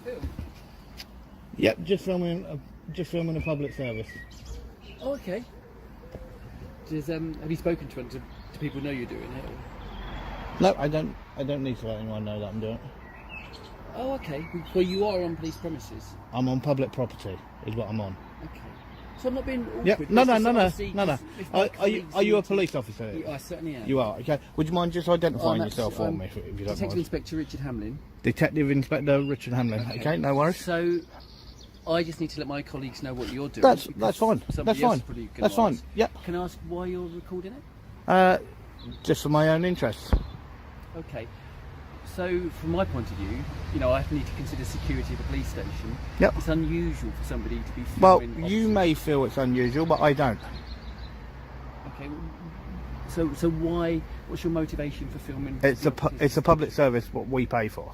film? Yep, just filming a public service. Oh, okay. Have you spoken to them? Do people know you're doing it? Or? No, I don't need to let anyone know that I'm doing it. Oh, okay. Well, you are on police premises. I'm on public property, is what I'm on. Okay. So I'm not being awkward. Yep. No. Are you a police officer? I certainly am. You are. Okay. Would you mind just identifying yourself for me, if you don't Detective mind? Inspector Richard Hamlin. Detective Inspector Richard Hamlin. Okay, no worries. So I just need to let my colleagues know what you're doing. That's fine. That's fine. That's fine. Yep. Can I ask why you're recording it? Just for my own interests. Okay. So, from my point of view, you know, I need to consider security of a police station. Yep. It's unusual for somebody to be filming. Well, officers. you may feel it's unusual, but I don't. Okay. So why? What's your motivation for filming? It's a public service what we pay for.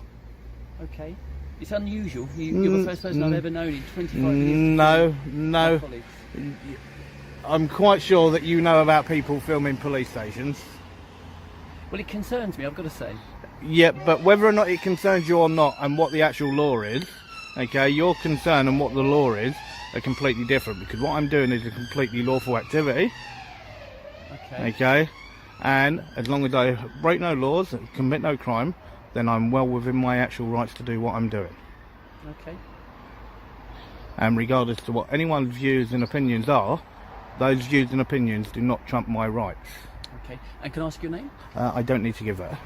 Okay. It's unusual. You're the first person I've ever known in 25 years. No. I'm quite sure that you know about people filming police stations. Well, it concerns me, I've got to say. Yeah, but whether or not it concerns you or not, and what the actual law is, okay, your concern and what the law is are completely different, because what I'm doing is a completely lawful activity. Okay, and as long as I break no laws and commit no crime, then I'm well within my actual rights to do what I'm doing. Okay. And regardless to what anyone's views and opinions are, those views and opinions do not trump my rights. Okay, and can I ask your name? I don't need to give that.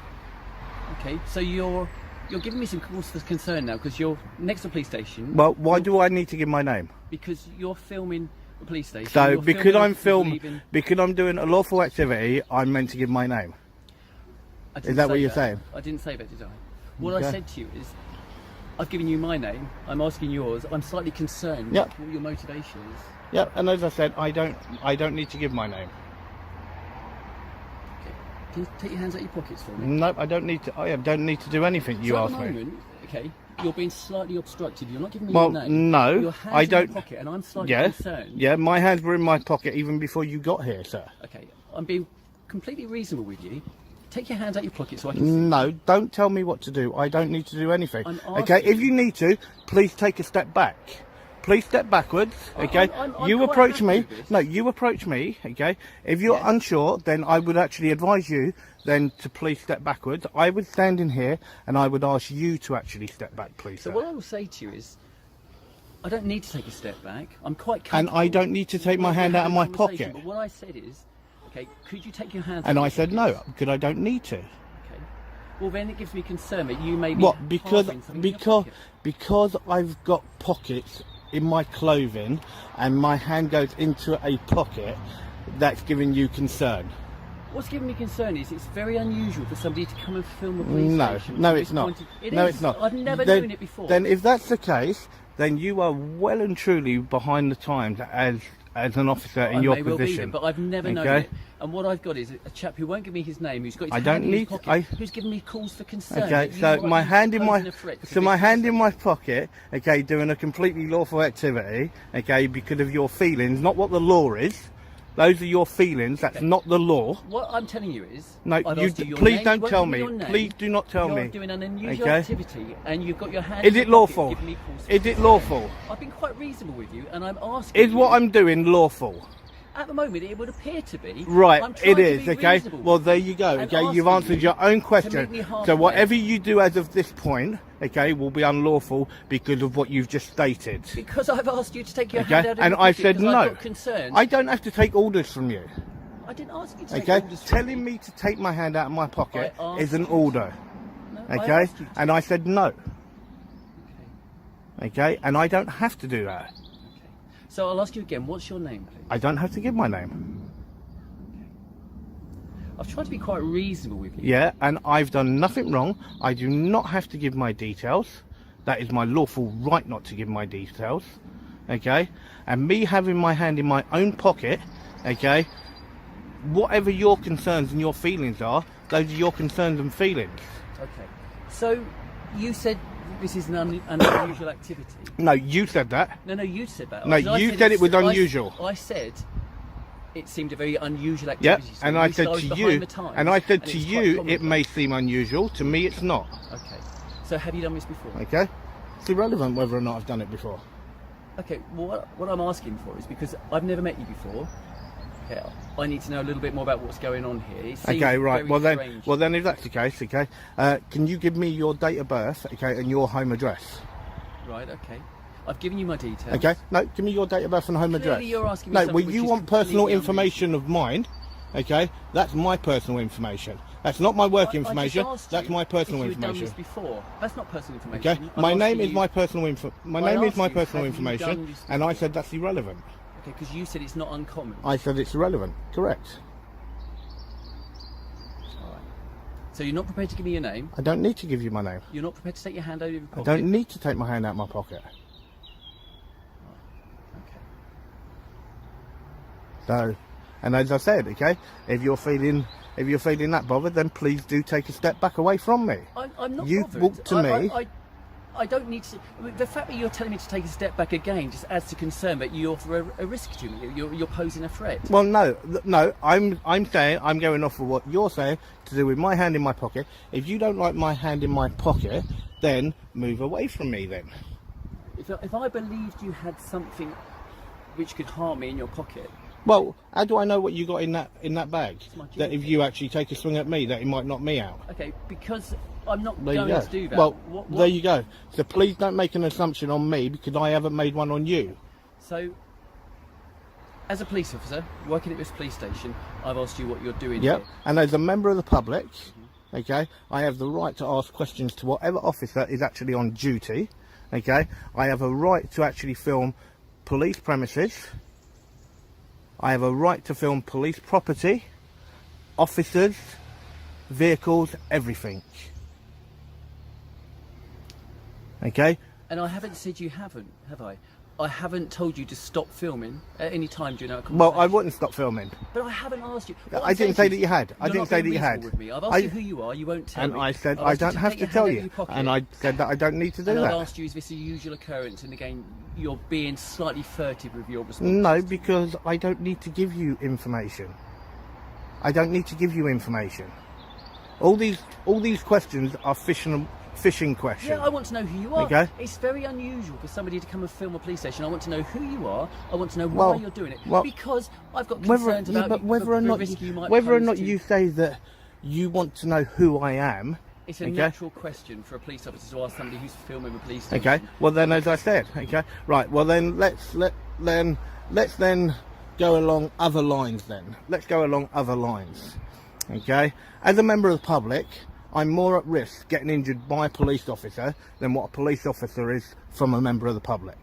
Okay, so you're giving me some cause for concern now, because you're next to a police station. Well, why do I need to give my name? Because you're filming a police station. So because I'm because I'm doing a lawful activity, I'm meant to give my name. Is that what you're saying? I didn't say that, did I? What Okay. I said to you is, I've given you my name. I'm asking yours. I'm slightly concerned. Yep. What your motivation is. Yep. And as I said, I don't need to give my name. Can you take your hands out your pockets for me? Nope, I don't need to. I don't need to do anything. You so asked at the me. moment, okay, you're being slightly obstructive. You're not giving me Well, your name. no, your hands I in don't. your pocket, and I'm slightly Yeah, concerned. yeah. My hands were in my pocket even before you got here, sir. Okay, I'm being completely reasonable with you. Take your hands out your pocket so I can see. No, don't tell me what to do. I don't need to do anything. I'm Okay, asking if you need to, please take a step back. Please step backwards, okay? I'm You quite approach happy me. with this. No, you approach me, okay? If you're Yeah. unsure, then I would actually advise you then to please step backwards. I would stand in here and I would ask you to actually step back, please, So sir. what I will say to you is, I don't need to take a step back. I'm quite And comfortable. I don't need to take my We're hand out of having my a conversation, pocket. But what I said is, okay, could you take your hands And out I of said your no, pockets? because I don't need to. Okay. Well, then it gives me concern that you may be What? Because harbouring something in your pocket. because I've got pockets in my clothing and my hand goes into a pocket, that's giving you concern. What's giving me concern is it's very unusual for somebody to come and film a police No, station. no, from it's this not. point of- It No, is. it's not. I've never Then- known it before. Then, if that's the case, then you are well and truly behind the times as an officer in I your may well be position. then, but I've never known Okay? it. And what I've got is a chap who won't give me his name, who's got his I hand don't in his need- pocket, who's giving me cause for concern. Okay, that you so might my be hand in my posing a threat to so this my hand person. in my pocket, okay, doing a completely lawful activity, okay, because of your feelings, not what the law is. Those are your feelings. That's Okay. not the law. What I'm telling you is, No, I've you asked you your please name, don't you won't tell give me. your name. Please do not tell You're me. doing an unusual Okay? activity, and you've got your hand. Is in it your pocket lawful? giving me cause for Is it concern. lawful? I've been quite reasonable with you, and I'm asking. Is what you- I'm doing lawful? At the moment, it would appear to be. Right, I'm trying it to is, be okay? reasonable. Well, there you go, And okay? You've asking answered you your own to question. make me halfway. So whatever you do as of this point, okay, will be unlawful because of what you've just stated. Because I've asked you to take your Okay? hand out of And your I pocket said 'cause no. I've got concerns. I don't have to take orders from you, I didn't ask you to take okay? orders from Telling me to take my hand out of my pocket I asked is an you to. order, No, I okay? asked you to. And I said no, okay? And I don't have to do that. So I'll ask you again, what's your name, please? I don't have to give my name. I've tried to be quite reasonable with you. Yeah, and I've done nothing wrong. I do not have to give my details. That is my lawful right not to give my details. Okay? And me having my hand in my own pocket, okay, whatever your concerns and your feelings are, those are your concerns and feelings. Okay. So you said this is an unusual activity. No, you said that. No, you said that. No, I you said it was it's- unusual. I said it seemed a very unusual Yeah, activity. So and you I said said was to behind you, the times, and I said and to it's quite you, it commonplace. may seem unusual. To me, it's not. Okay. So have you done this before? Okay? It's irrelevant whether or not I've done it before. Okay, well, what I'm asking for is because I've never met you before. Okay, I need to know a little bit more about what's going on here. It seems Okay, right. very strange. Well then, if that's the case, okay, can you give me your date of birth, okay, and your home address? Right. Okay. I've given you my details. Okay. No, give me your date of birth and home address. Clearly you're asking me No, something well, which you is want personal completely information of mine. Okay, that's my personal information. That's not my work I just information. asked That's you my personal if you had done information. this before. That's not personal information. Okay, I'm my name asking is you- my personal info. My I name is asked my you, personal have you done information, this and I before? said that's irrelevant. Okay, because you said it's not uncommon. I said it's irrelevant. Correct. All right. So you're not prepared to give me your name. I don't need to give you my name. You're not prepared to take your hand over your I pocket. don't need to take my hand out of my pocket. Okay. So, and as I said, okay, if you're feeling that bothered, then please do take a step back away from me. I'm not You've bothered. walked to me. I don't need to. The fact that you're telling me to take a step back again just adds to concern that you offer a risk to me. You're posing a threat. Well, no. I'm saying I'm going off of what you're saying to do with my hand in my pocket. If you don't like my hand in my pocket, then move away from me. Then. If I believed you had something which could harm me in your pocket, Well, how do I know what you got in that bag? my That if you actually take a swing at me, that it might knock me out. okay, because I'm not There you going go. to do that. Well, What- there you go. So please don't make an assumption on me because I haven't made one on you. So, as a police officer working at this police station, I've asked you what you're doing Yep. here. And as a member of the public, okay, I have the right to ask questions to whatever officer is actually on duty. Okay, I have a right to actually film police premises. I have a right to film police property, officers, vehicles, everything. Okay? And I haven't said you haven't, have I? I haven't told you to stop filming at any time during our conversation. Well, I wouldn't stop filming. But I haven't asked you. What I I'm didn't saying say to that you you had. I you're didn't not say being that you had. reasonable with me. I've asked I- you who you are. You won't tell And me. I said I've I asked you don't to have take to your hand tell out of you. your pocket. And I said that I don't need to do And that. I've asked you, is this a usual occurrence? And again, you're being slightly furtive with your response. No, because I don't need to give you information. I don't need to give you information. All these questions are fishing questions. Yeah, I want to know who you are. Okay. It's very unusual for somebody to come and film a police station. I want to know who you are. I want to know Well, why you're doing it. well, Because I've got Whether, concerns yeah, about but whether the or not risk you might whether or pose not to- you say that you want to know who I am. It's a okay? natural question for a police officer to ask somebody who's filming a police station. Okay. Well then, as I said, okay. Right. Well then, let's go along other lines. Then let's go along other lines. Okay. As a member of the public, I'm more at risk getting injured by a police officer than what a police officer is from a member of the public.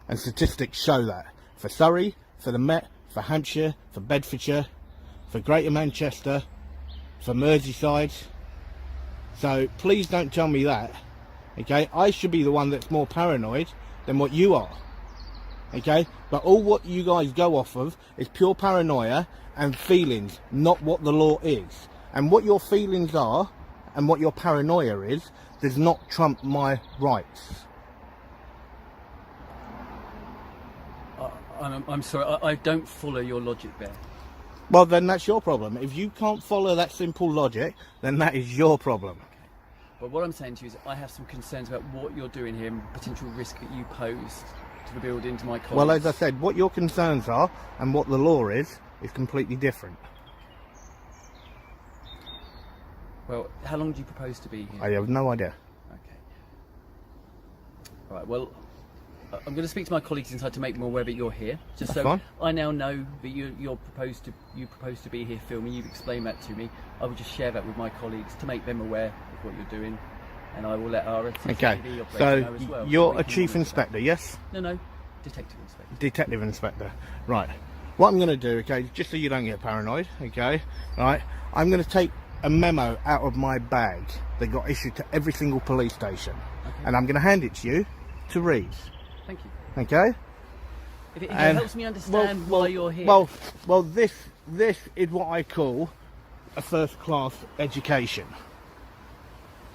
And statistics show that for Surrey, for the Met, for Hampshire, for Bedfordshire, for Greater Manchester, for Merseyside. So please don't tell me that. Okay, I should be the one that's more paranoid than what you are. Okay, but all what you guys go off of is pure paranoia and feelings, not what the law is. And what your feelings are and what your paranoia is does not trump my rights. I'm sorry, I don't follow your logic there. Well, then that's your problem. If you can't follow that simple logic, then that is your problem. But what I'm saying to you is I have some concerns about what you're doing here and potential risk that you pose to the building, to my colleagues. Well, as I said, what your concerns are and what the law is completely different. Well, how long do you propose to be here? I have no idea. Okay. All right, well, I'm going to speak to my colleagues inside to make them aware that you're here, just That's so fine. I now know that you propose to be here filming. You've explained that to me. I will just share that with my colleagues to make them aware of what you're doing, and I will let our Okay, CCTV operator so know as well. you're we a can chief monitor that. inspector, yes? No, detective inspector. Detective inspector. Right. What I'm going to do, okay, just so you don't get paranoid, okay, right, I'm going to take a memo out of my bag that got issued to every single police station, Okay. and I'm going to hand it to you to read, Thank you. okay? If it And- helps me understand why you're here. Well, this is what I call a first-class education,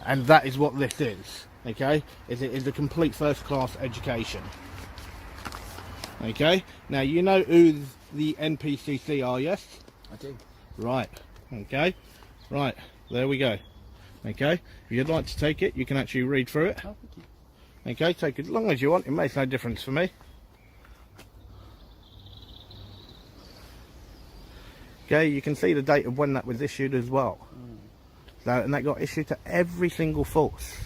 and that is what this is. Okay, it is a complete first-class education. Okay, now you know who the NPCC are, yes? I do. Right. Okay. Right. There we go. Okay. If you'd like to take it, you can actually read through it. Oh, thank you. Okay, take as long as you want, it makes no difference for me. Okay, you can see the date of when that was issued as well. So, and that got issued to every single force.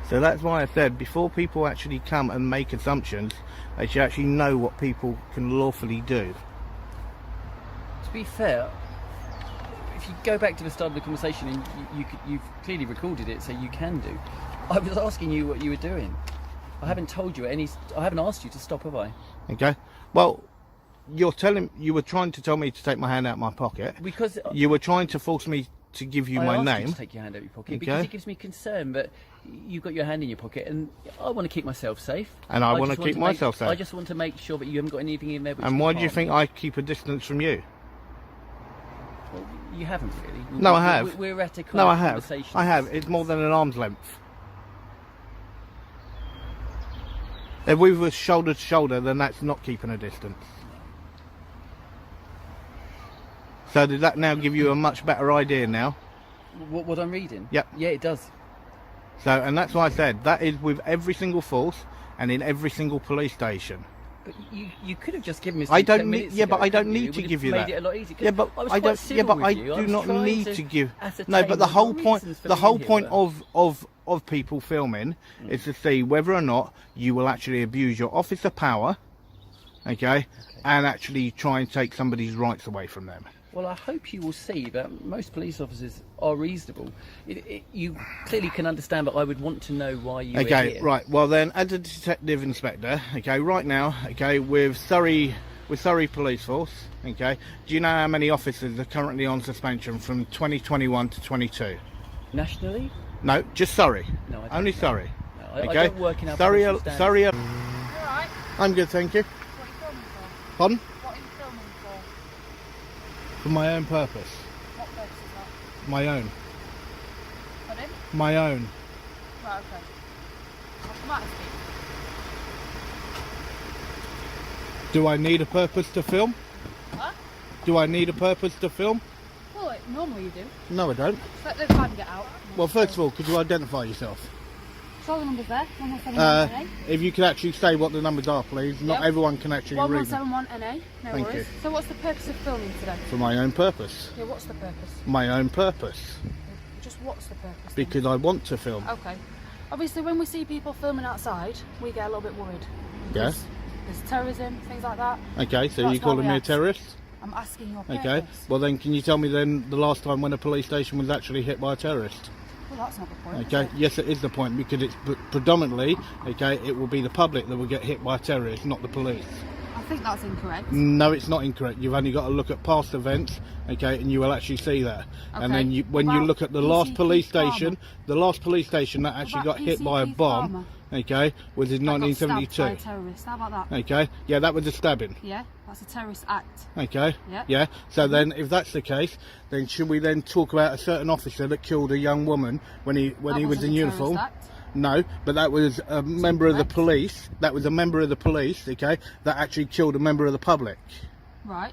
So that's why I said, before people actually come and make assumptions, they should actually know what people can lawfully do. To be fair, if you go back to the start of the conversation, and you've clearly recorded it, so you can do. I was asking you what you were doing. I haven't told you any. I haven't asked you to stop, have I? Okay. Well, you were trying to tell me to take my hand out of my pocket. Because you were trying to force me to give you my I asked name. you to take your hand out of your pocket because it gives me concern. But you've got your hand in your pocket, and I want to keep myself safe. And I want to keep myself safe. I just want to make sure that you haven't got anything in there. Which and why do you think I keep a distance from you? Well, you haven't really. No, I have. We're at a No, I have. conversation. I have. It's more than an arm's length. If we were shoulder to shoulder, then that's not keeping a distance. So does that now give you a much better idea now? What I'm reading? Yep. Yeah, it does. So, and that's why I said, that is with every single force and in every single police station. But you could have just given me. I don't need. Yeah, but I don't need to give you that. Made it a lot easier. Yeah, but I don't. Yeah, but I do not need to give. No, but the whole point. The whole point of people filming is to see whether or not you will actually abuse your officer power, okay, and actually try and take somebody's rights away from them. Well, I hope you will see that most police officers are reasonable. You clearly can understand, but I would want to know why you were here. Okay, right. Well then, as a detective inspector, okay, right now, okay, with Surrey Police Force, okay, do you know how many officers are currently on suspension from 2021 to 22? Nationally? No, just Surrey. No, I don't Only know. Surrey. No, okay. I don't work in our Surrey. professional standards. Surrey. You alright? I'm good, thank you. What are you filming for? Pardon? What are you filming for? For my own purpose. What purpose is that? My own. Pardon? My own. Right, okay. What's the matter, Steve? Do I need a purpose to film? What? Do I need a purpose to film? Well, normally you do. No, I don't. Let the fan get out. Well, first of all, could you identify yourself? So the number's there. 1171 NA. If you could actually say what the numbers are, please. Not Yep. everyone can actually read them. 1171 NA. No Thank worries. you. So what's the purpose of filming today? For my own purpose. Yeah, what's the purpose? My own purpose. Just what's the purpose? then? Because I want to film. Okay. Obviously, when we see people filming outside, we get a little bit worried. Yes. There's terrorism, things like that. Okay, so That's you're calling why we me a asked. terrorist? I'm asking your purpose. Okay. Well then, can you tell me then the last time when a police station was actually hit by a terrorist? Well, that's not the point. is Okay. it? Yes, it is the point, because it's predominantly, okay, it will be the public that will get hit by a terrorist, not the police. I think that's incorrect. No, it's not incorrect. You've only got to look at past events, okay, and you will actually see that. And then Okay. when you About look at the PCP last police Farmer? station, the last police station that actually about got hit by a PCP bomb, Farmer? okay, was in That got stabbed by a 1972. terrorist. How about that? Okay, yeah, that was a stabbing. Yeah, that's a terrorist act. Okay, Yeah. yeah. So then, if that's the case, then should we then talk about a certain officer that killed a young woman when he That was wasn't in a uniform? terrorist act. No, but that was a member of the correct. police. That was a member of the police, okay, that actually killed a member of the public. Right.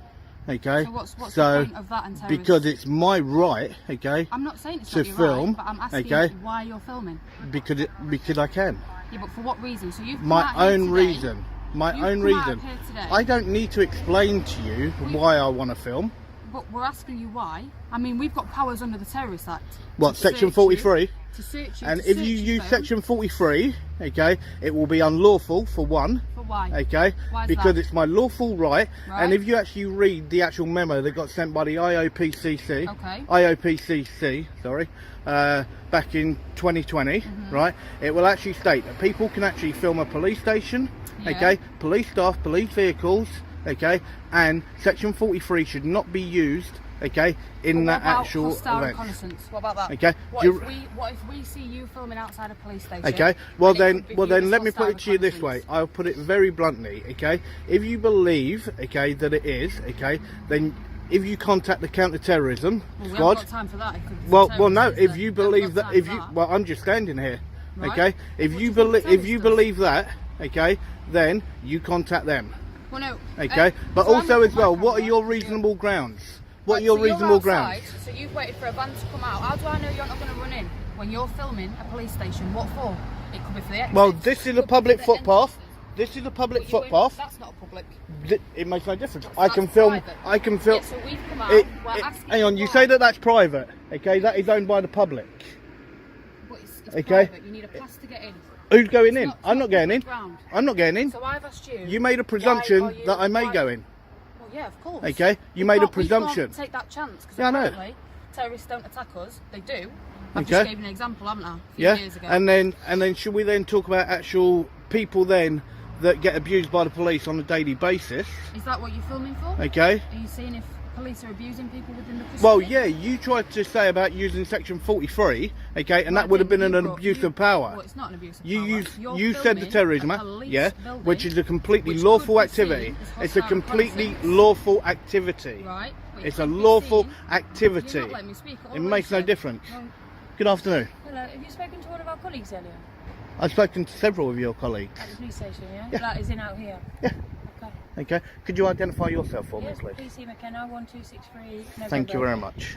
Okay. So what's the So, point of that and terrorist? because it's my right, okay, I'm not saying it's to not your film, right, but I'm asking okay. why you're filming. because I can. Yeah, but for what reason? So you've come My out here own today- reason. My you've own come out reason. here today, I don't need to explain to you why I want to film. But we're asking you why. I mean, we've got powers under the Terrorist Act. What, to Section search 43? You, to search you. And to if search you your use phone. Section 43, okay, it will be unlawful for one. For why? Okay, Why is because that? it's my lawful right. Right. And if you actually read the actual memo that got sent by the IOPCC, Okay. IOPCC, sorry, back in 2020, Mm-hmm. right, it will actually state that people can actually film a police station, Yeah. okay, police staff, police vehicles, okay, and Section 43 should not be used, okay, in But that what about actual hostile event. reconnaissance? What about that? Okay. What Do if, you- what if we see you filming outside a police station? Okay, well and it then, could be well viewed then, as let me put hostile it to you this way. reconnaissance? I'll put it very bluntly. Okay, if you believe, okay, that it is, okay, then if you contact the counter-terrorism Well, we haven't squad. got time for that. If it's Well, no. terrorists, If then you we haven't believe got that, time if for you, that. well, I'm just standing here. Right. Okay, if What you do you think believe, the if you terrorists believe that, okay, then you contact them. Well, no. Okay, but so also I'm as well, looking at my what are camera. your reasonable grounds? What are Right, your so you're reasonable outside, grounds? So you've waited for a van to come out. How do I know you're not going to run in when you're filming a police station? What for? It could be for the exits. Well, this is It a could be public for the footpath. entrances. This is a public But you won't- footpath. That's not public. It makes no difference. That's I can film. private. I can film. Yeah, so we've come out. We're asking Hang on, you say that that's private. Okay, that is owned by the public. But it's Okay. private. You need a pass to get in. Who's going It's in? not- I'm not getting in. public ground. I'm not getting in. So I've asked you. You made a why presumption are you- that I may why- go in. Well, yeah, of course. Okay, you We made a can't- we can't presumption. take that chance because Yeah, I know. apparently terrorists don't attack us. They do. I've Okay. just gave an example, haven't I? A few Yeah, years ago. and then should we then talk about actual people then that get abused by the police on a daily basis? Is that what you're filming for? Okay. Are you seeing if police are abusing people within the custody? Well, yeah, you tried to say about using Section 43, okay, and Well, that would have been didn't an you? abuse You- of power. Well, it's not an abuse of You power. use You're you said the filming terrorism a act, police yeah, building, which is a completely which lawful could be seen activity. as It's a hostile completely presence. lawful activity. Right. but it It's a could be lawful seen- activity. You're not letting me speak. It makes no difference. Good afternoon. Hello, have you spoken to one of our colleagues earlier? I've spoken to several of your colleagues. At the police station, yeah? Yeah. That is in out here? Yeah. Okay. Okay. Could you identify yourself for Yes, me, please? PC McKenna, 1263. Thank you very much.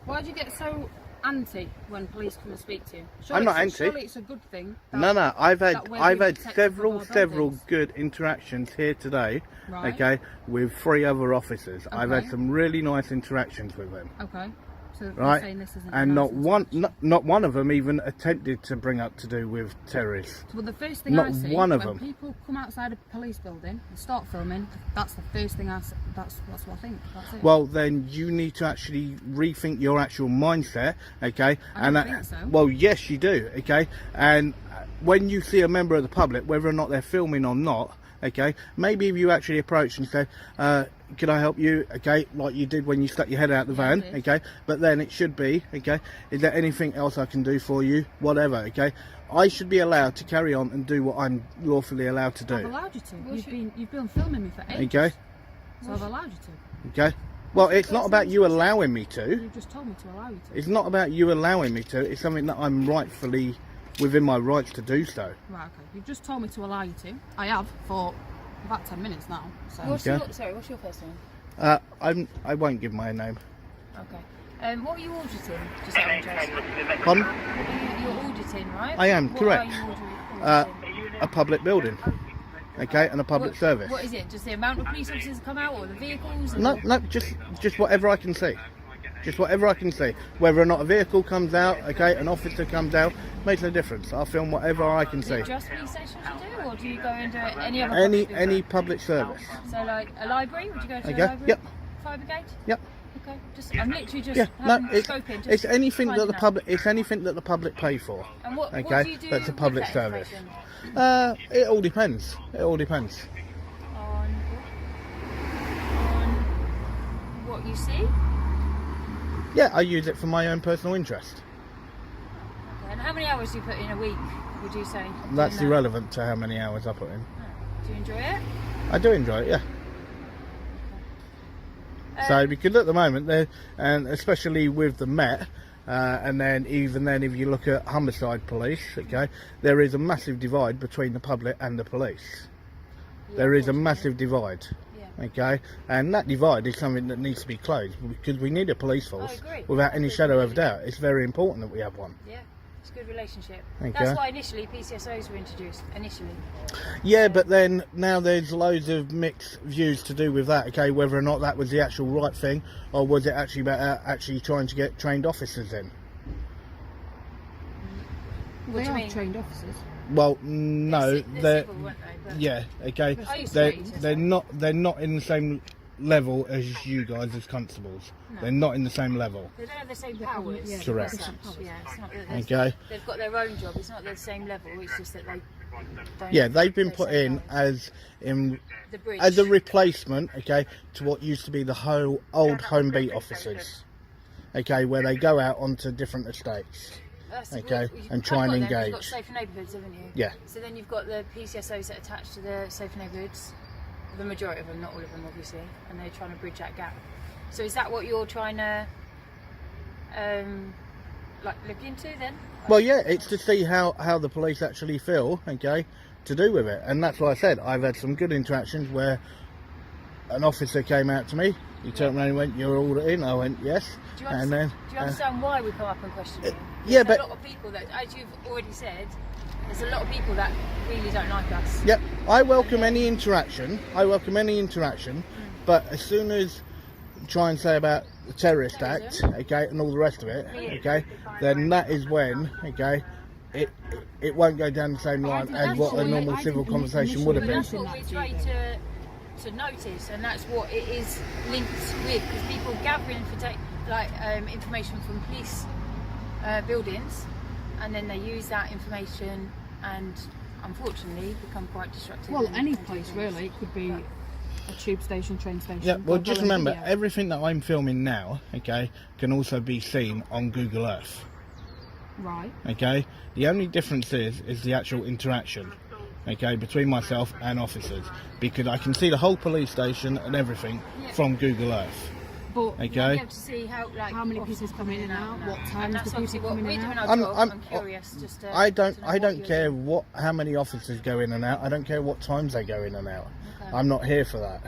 Why do you get so anti when police come and speak to you? I'm not anti. Surely it's a good thing. No, no. I've that had we're I've being had protected several from our buildings. good interactions here today. Right. Okay, with 3 other officers. I've had Okay. some really nice interactions with them. Okay. So you're Right, saying this isn't and a not nice one, interaction. not one of them even attempted to bring up to do with terrorists. Well, the first thing not I see one of when them. people come outside a police building and start filming, that's the first thing I see. That's what I think. That's it. Well, then you need to actually rethink your actual mindset, okay? I don't think so. Well, yes, you do, okay? And when you see a member of the public, whether or not they're filming or not, okay, maybe if you actually approach and say, can I help you, okay, like you did when you stuck your head out the Yeah, I van, did. okay, but then it should be, okay, is there anything else I can do for you, whatever, okay? I should be allowed to carry on and do what I'm lawfully allowed to I've do, allowed you to. You've been filming me for ages. okay, So I've allowed you to. okay? Well, What's your it's not first about name? you allowing me to. You've just told me to allow you to. It's not about you allowing me to. It's something that I'm rightfully within my rights to do so. Right, okay. You've just told me to allow you to. I have for about 10 minutes now. So. What's Okay. what's your first name? I won't give my name. Okay. What are you auditing? Just out of interest. Pardon? You're auditing, right? I am, What correct. Are you auditing? A public building, okay, and a public service. What is it? Just the amount of police officers come out, or the vehicles? Or No, just whatever I can see. Just whatever I can see. Whether or not a vehicle comes out, okay, an officer comes out, makes no difference. I'll film whatever I can Is see. it just police stations you do, or do you go into any other? Any public any building? public service. So like a library? Would you go to Okay, a library? yep. Fire brigade? Yep. Okay. I'm literally just Yeah, no, having it's, scoping. Just it's anything that the finding out. public. It's anything that the public pay for. And what Okay, do you do that's a with public that service. information? It all depends. It all depends. On what you see? Yeah, I use it for my own personal interest. Okay. And how many hours do you put in a week, would you say? That's doing that? irrelevant to how many hours I put in. Oh. Do you enjoy it? I do enjoy it, yeah. So because at the moment, there, and especially with the Met, and then even then, if you look at homicide police, okay, there is a massive divide between the public and the police. Yeah, There is a unfortunately. massive divide, Yeah. okay, and that divide is something that needs to be closed because we need a police force agree. without I any agree shadow of completely. doubt. It's very important that we have one. Yeah. It's a good relationship. Okay. That's why initially PCSOs were introduced. Initially. Yeah, but then now there's loads of mixed views to do with that. Okay, whether or not that was the actual right thing, or was it actually about actually trying to get trained officers in? What They do you are mean? trained officers. Well, no, They're they're civil, weren't they? But yeah, okay. I used to They're be, they're not in the same level as you guys as constables. No. They're not in the same level. They don't have the same powers. Yeah, Correct. as such. Yeah, it's not that Okay. they've got their own job. It's not the same level. It's just that they don't. Yeah, they've been have put the same in powers. The bridge. as a replacement, okay, to what used to be the whole old home beat officers. Okay, where they go out onto different estates. That's okay, what you've and kind try of and got them. You've engage. got safer neighbourhoods, haven't you? Yeah. So then you've got the PCSOs that attach to the safer neighbourhoods. The majority of them, not all of them, obviously, and they're trying to bridge that gap. So is that what you're trying to, look into then? Well, yeah, it's to see how the police actually feel, okay, to do with it. And that's why I said I've had some good interactions where an officer came out to me, he turned around and went, "You're all in?" I went, "Yes." Do you And understand, then do you understand why we come up and question you? yeah, There's but- a lot of people that, as you've already said, there's a lot of people that really don't like us. Yep, I welcome any interaction. But as soon as you try and say about the terrorist act, okay, and all the rest of it, okay, then that is when, okay, it won't go down the same line as what a normal civil conversation would have been. That's what we try to notice, and that's what it is linked with, because people gathering information from police buildings, and then they use that information and unfortunately become quite destructive. Well, and- any and place dangerous. really. It could be Yeah. a tube station, train station. Yeah, well, or just going remember, video. everything that I'm filming now, okay, can also be seen on Google Earth, Right. okay? The only difference is the actual interaction, okay, between myself and officers, because I can see the whole police station and everything from Google Earth, But You'll be okay? able to see how many people come in and out, what times and that's the obviously people what come in we're and doing out. our job. I'm- I'm curious just to I to know don't what care you're doing. how many officers go in and out. I don't care what times they go in and out. Okay. I'm not here for that.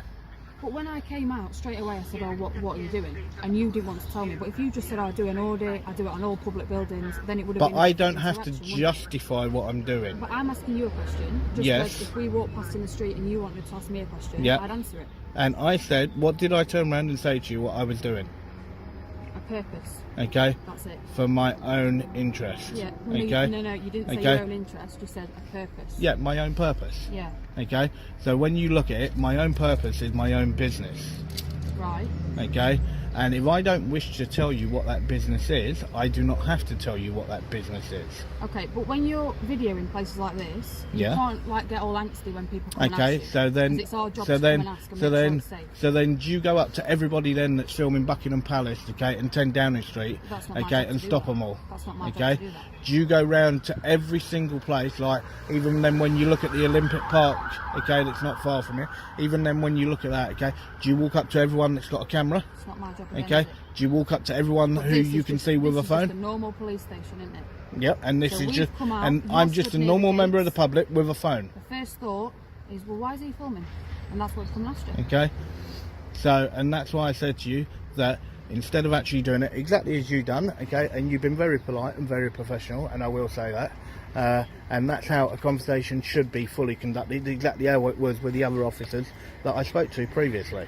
But when I came out straight away, I said, "Oh, what are you doing?" And you didn't want to tell me. But if you just said, "I do an audit, I do it on all public buildings," then it would have But been. I don't have to interaction, wouldn't it? justify what I'm doing. But I'm asking you a question. Just Yes. like if we walked past in the street and you wanted to ask me a question, Yeah. I'd answer it. And I said, what did I turn around and say to you what I was doing? A purpose. Okay? That's it. For my own interest. Yeah. Okay? No, you didn't say Okay. your own interest. You said a purpose. Yeah, my own purpose. Yeah. Okay? So when you look at it, my own purpose is my own business. Right. Okay? And if I don't wish to tell you what that business is, I do not have to tell you what that business is. Okay, but when you're videoing places like this, you Yeah. can't like get all angsty when people come and Okay, ask you. so then, 'Cause it's our job so to then, come and ask and so make sure then, it's safe. so then, do you go up to everybody then that's filming Buckingham Palace, okay, and 10 Downing Street, That's not my okay, job and to do stop that. them all, That's not my job okay? to do that. Do you go round to every single place, like even then when you look at the Olympic Park, okay, that's not far from here, even then when you look at that, okay, do you walk up to everyone that's got a camera, It's not my job again, okay? is it? Do you walk up to everyone But who this you is can just- see with a this is just phone? a normal police station, isn't it? Yep, and this So is we've just, come out, and you're I'm just a stood near normal the member of the gates. public with a phone. The first thought is, well, why is he filming? And that's what's come last year. Okay, so and that's why I said to you that instead of actually doing it exactly as you done, okay, and you've been very polite and very professional, and I will say that, and that's how a conversation should be fully conducted, exactly how it was with the other officers that I spoke to previously.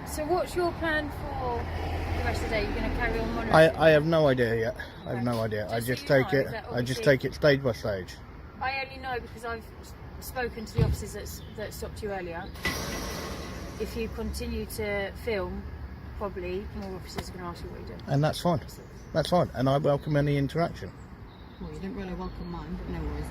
So what's your plan for the rest of the day? You're going to carry on monitoring? I have no idea yet. I have Okay. no idea. I Just so just you take know it. that I just obviously- take it stage by stage. I only know because I've spoken to the officers that stopped you earlier. If you continue to film, probably more officers are going to ask you what you're doing. And that's fine. That's fine. And I welcome any interaction. Well, you didn't really welcome mine, but no worries.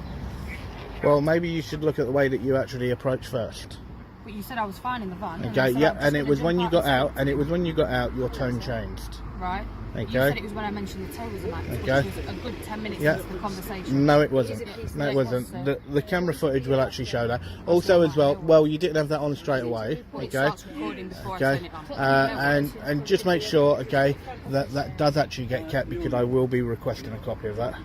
Well, maybe you should look at the way that you actually approach first. But you said I was fine in the van. and I Okay, said yeah, I'm just and it gonna was jump when you out got and out, speak and to it was when you got out, your tone changed. you. Right. You Okay. said it was when I mentioned the Terrorism Act, Okay. which was a good 10 minutes Yeah. into the conversation. No, it wasn't. Is it peaceful? No, it It wasn't. was, The camera footage will actually show that. Also, as well, you didn't have that on straight away. But it Okay. starts recording before I Okay. turn it on. And just make sure, okay, that does actually get kept because I will be requesting a copy of that.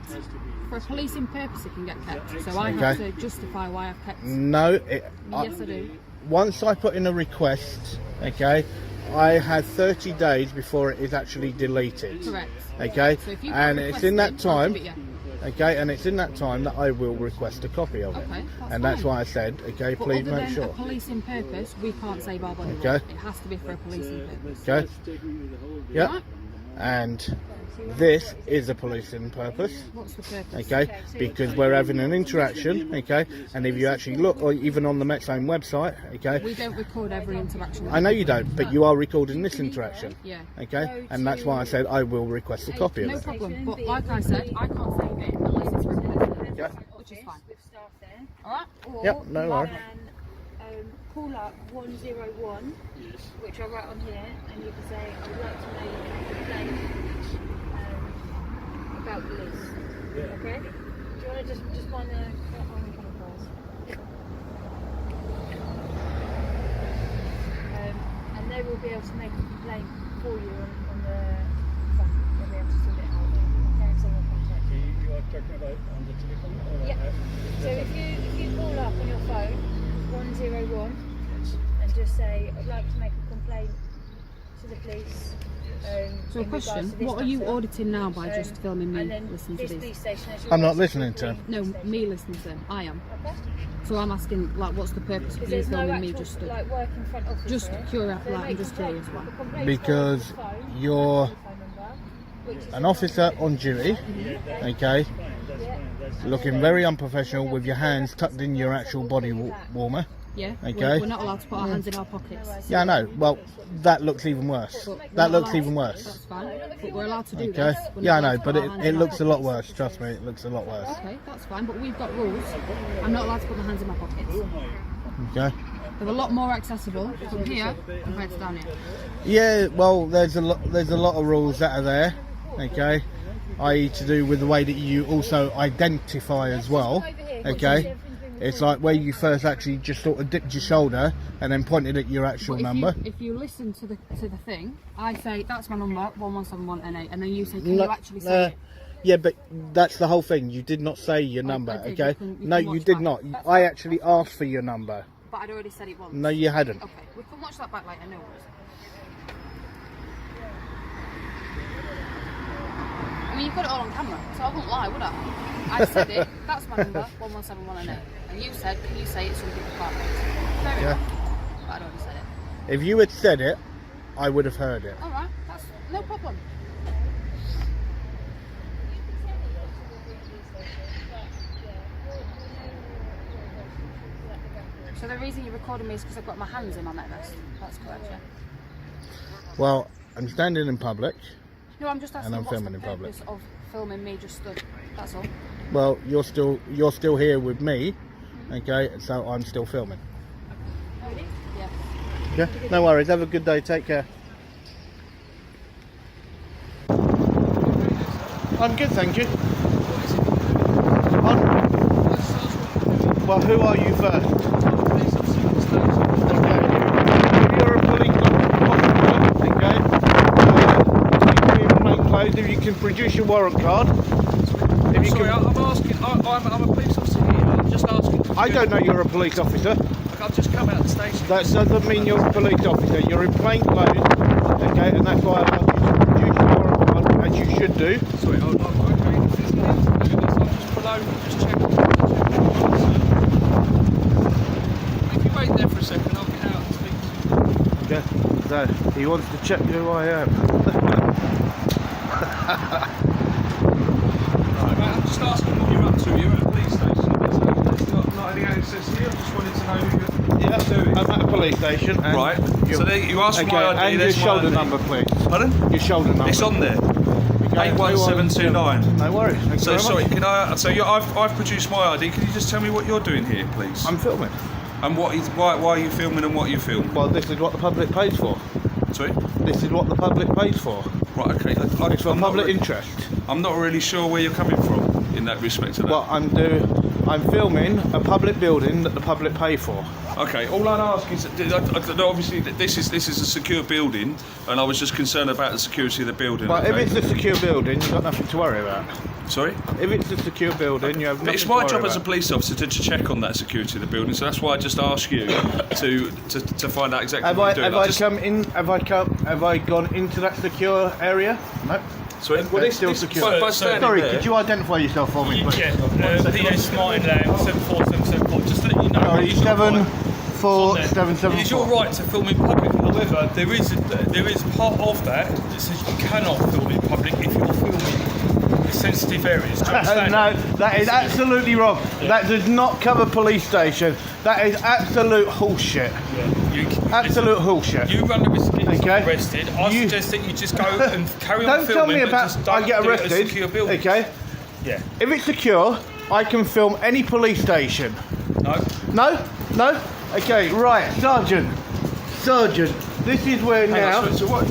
For a policing purpose, it can get kept. So I have Okay. to justify why I've kept. No, Yes, I do. once I put in a request, okay, I had 30 days before it is actually deleted. Correct. Okay, So if you and put it's in that request in, I'll time. give it you. Okay, and it's in that time that I will request a copy of it. Okay, that's And that's fine. why I said, okay, But please other make than sure. a policing purpose, we can't save our body. Okay. It has to be for a policing purpose. Okay. Yep. Right? And this is a policing purpose. What's the purpose? Okay, because we're having an interaction. Okay, and if you actually look, or even on the Metzone website, okay, We don't record every interaction. I know you don't, but you are recording this interaction. Yeah. Okay, and that's why I said I will request a copy of No it. problem. But like I said, I can't save it unless it's for a policing Yeah. purpose, which is fine. With staff there. Alright? Or Yep, no you worries. can call up 101, which I write on here, and you can say, I would like to make a complaint about police. Okay? Do you want to just find the chemicals? And they will be able to make a complaint for you on the phone. They'll be able to sort it out. Okay, if someone contacts you. Yeah. So if you call up on your phone 101 and just say I'd like to make a complaint to the police. So a question, what are you auditing now by just filming me listening to these? I'm not listening to him. No, me listening to them. I am. So I'm asking, like, what's the purpose of you filming me just to... like work in front office. Just curious, like, I'm just curious why. Because you're an officer on duty, okay, looking very unprofessional with your hands tucked in your actual body warmer. Yeah, okay. We're not allowed to put our hands in our pockets. Yeah, I know. Well, that looks even worse. That looks even worse. That's fine, but we're allowed to do Okay. this. We're Yeah, I not allowed know, to but put our hands it in our looks a lot pockets. worse. Trust me, it looks a lot worse. Okay, that's fine, but we've got rules. I'm not allowed to put my hands in my pockets. Okay. They're a lot more accessible from here compared to down here. Yeah, well, there's a lot of rules that are there. Okay, i.e. to do with the way that you also identify as well. Okay. It's like where you first actually just sort of dipped your shoulder and then pointed at your actual number. If you listen to the thing, I say that's my number 1171NA, and then you say, can you actually say it? Yeah, but that's the whole thing. You did not say your number, I did. okay? You can No, you watch did back. not. That's I fine. actually asked for your number. But I'd already said it once. No, you hadn't. Okay, we can watch that back later. No worries. I mean, you've got it all on camera, so I wouldn't lie, would I? I said it. That's my number 1171NA, and you said, can you say it's from different departments? Fair enough. But I'd already said it. If you had said it, I would have heard it. All right, that's no problem. So the reason you're recording me is because I've got my hands in my neck vest. That's correct, yeah? Well, I'm standing in public. No, I'm just asking I'm what's filming the in public. purpose of filming me just stood. That's all. Well, you're still here with me, okay? So I'm still filming. Yeah. Yeah, no worries. Have a good day. Take care. I'm good, thank you. Well, who are you first? Okay. If you're a police officer, okay, you're in plain clothes, if you can produce your warrant card. If you Sorry, can, I'm asking. I'm a police officer here. I'm just asking. I don't know you're a police officer. I've just come out of the station. That doesn't mean you're a police officer. You're in plain clothes, okay, and that's why I asked you to produce your warrant card, as you should do. Sorry, I'm okay. If there's nothing to do with this, I'm just below. Just check. If you wait there for a second, I'll get out and speak to you. Okay, so he wants to check who I am. Right, mate, I'm just asking what you're up to. You're at a police station. There's not any access here. I just wanted to know who you're doing. I'm at a police station. And Right. So there, you asked for okay, my ID. and your There's my shoulder ID. number, please. Pardon? Your shoulder number. It's on there. Okay, 81729. No worries. Thank you So very sorry, much. can I? So I've produced my ID. Can you just tell me what you're doing here, please? I'm filming. And why are you filming and what you film? Well, this is what the public pays for. Sorry. This is what the public pays for. Right. Okay. It's for public interest. I'm not really sure where you're coming from in that respect to that. What I'm filming a public building that the public pay for. Okay. All I'd ask is, obviously, this is a secure building, and I was just concerned about the security of the building. But okay? if it's a secure building, you've got nothing to worry about. Sorry. If it's a secure building, you have nothing It's to my worry job about. as a police officer to check on that security of the building, so that's why I just ask you to find out exactly what you're doing. Have I gone into that secure area? No. Sorry. Well, it's still secure. by standing Sorry, there- could you identify yourself for me, please? Yeah, PS Martin Lamb 74774. Just to let you know, Sorry, it is your right. 74774. It is your right to film in public. However, there is part of that that says you cannot film in public if you're filming sensitive areas. Do you understand? No, that is absolutely wrong. That does not cover police station. That is absolute horseshit. Absolute horseshit. You run the risk of getting Okay. arrested. I suggest that you just go and carry on Don't filming. tell me but about just don't I get do it at a arrested. secure building. Okay. Yeah. If it's secure, I can film any police station. No. No? No? Okay, right, Sergeant. This is where now. So what?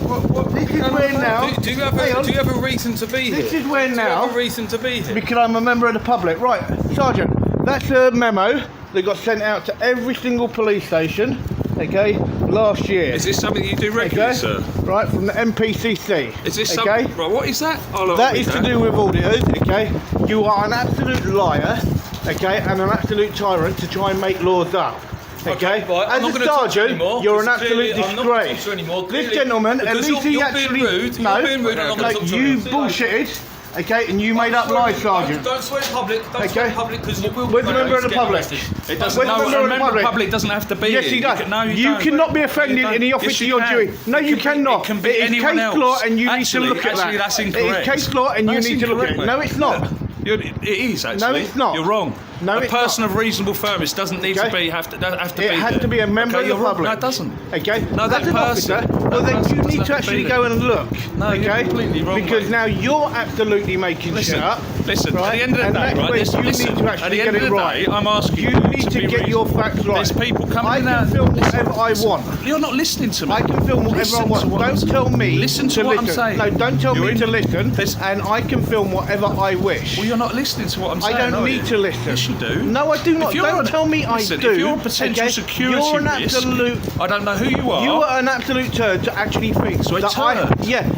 This is where now. Do you Hang on. have a reason to be here? This is where Do you now. have a reason to be here? Because I'm a member of the public. Right, Sergeant, that's a memo that got sent out to every single police station. okay, last year. Is this something you do regularly, Okay, sir? right, from the MPCC. Is this okay? something? Right, what is that? I'll That read is to do with auditors, okay? You are an absolute liar, okay, and an absolute tyrant to try and make laws up. Okay, right, I'm as not a gonna talk to you sergeant, anymore, you're an because absolute clearly I'm not gonna talk disgrace. to you anymore, This clearly, gentleman, at because least he you're actually being rude, no, you're being rude, and I'm not no, talking to you you. bullshitted. Okay, and you made up lies, sergeant. Don't swear in public. Don't swear in public because you will. Where's the member of the public? It doesn't. Where's the No, member a of the member of the public? public doesn't have to be Yes, here. he does. No, you don't. cannot be offended You don't. in the office Yes, of you your can. duty. No, It you can be- cannot. It can be It is anyone case else. law, and you Actually, need to look at actually, that. that's It incorrect. is case law, and you That's need to look at it. incorrect, No, mate. it's not. It is actually. No, it's not. You're wrong. No, a it's person not. of reasonable firmness doesn't need to be have to be. It has there. to be a member Okay, of the you're wrong. public. No, it doesn't. Okay. No, that that's an person- officer. Well, that then person you doesn't need have to to actually be go there. and look. No, you're okay. completely wrong, Because mate. now you're absolutely making Listen, shit up. listen. right? At the end of the And day, that's right? where Listen, you need to at actually the get end of it the right. day, I'm asking You need to be get your reasonable. facts right. There's people coming I in can out. film whatever I want. You're not listening to me. I can film whatever Listen I want. to what I'm Don't saying. tell me Listen to what I'm listen. saying. No, don't tell You're me in- to listen. There's- And I can film whatever I wish. Well, you're not listening to what I'm saying. I don't are need you? to listen. Yes, you do. No, I do not. If you're Don't an- tell me listen, I do. If you're a potential okay? security You're an risk, absolute. I don't know who you are. You are an absolute turd to actually think So a that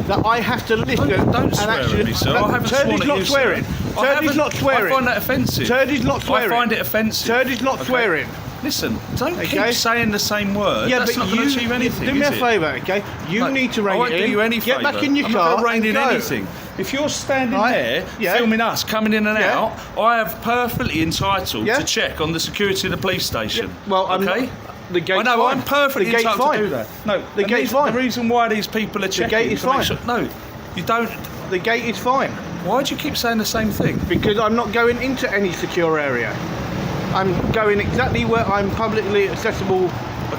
that I have to listen. Don't and swear actually, at me, sir. I haven't turd sworn is at not you, sir. swearing. I Turd is haven't- not swearing. I find that offensive. Turd is not swearing. I find it offensive. Turd is not Okay. swearing. Listen, don't Okay. keep saying the same word. Yeah, That's but not going you to achieve anything. do me is a it? favour, okay? You No, need to rein I won't it do in. you any Get favour. back in your I'm car not going to and rein in go. anything. If you're standing Right, there yeah. filming us coming in and Yeah. out, I have perfectly entitled Yeah. to check on the security of the police station. Well, I'm okay. not- the gate's I know. fine. I'm perfectly The gate's entitled fine. to do that. No, The and gate's these- fine. The reason why these people are checking. gate is to make fine. sure- no, you don't. The gate is fine Why do you keep saying the same thing? because I'm not going into any secure area. I'm going exactly where I'm publicly accessible.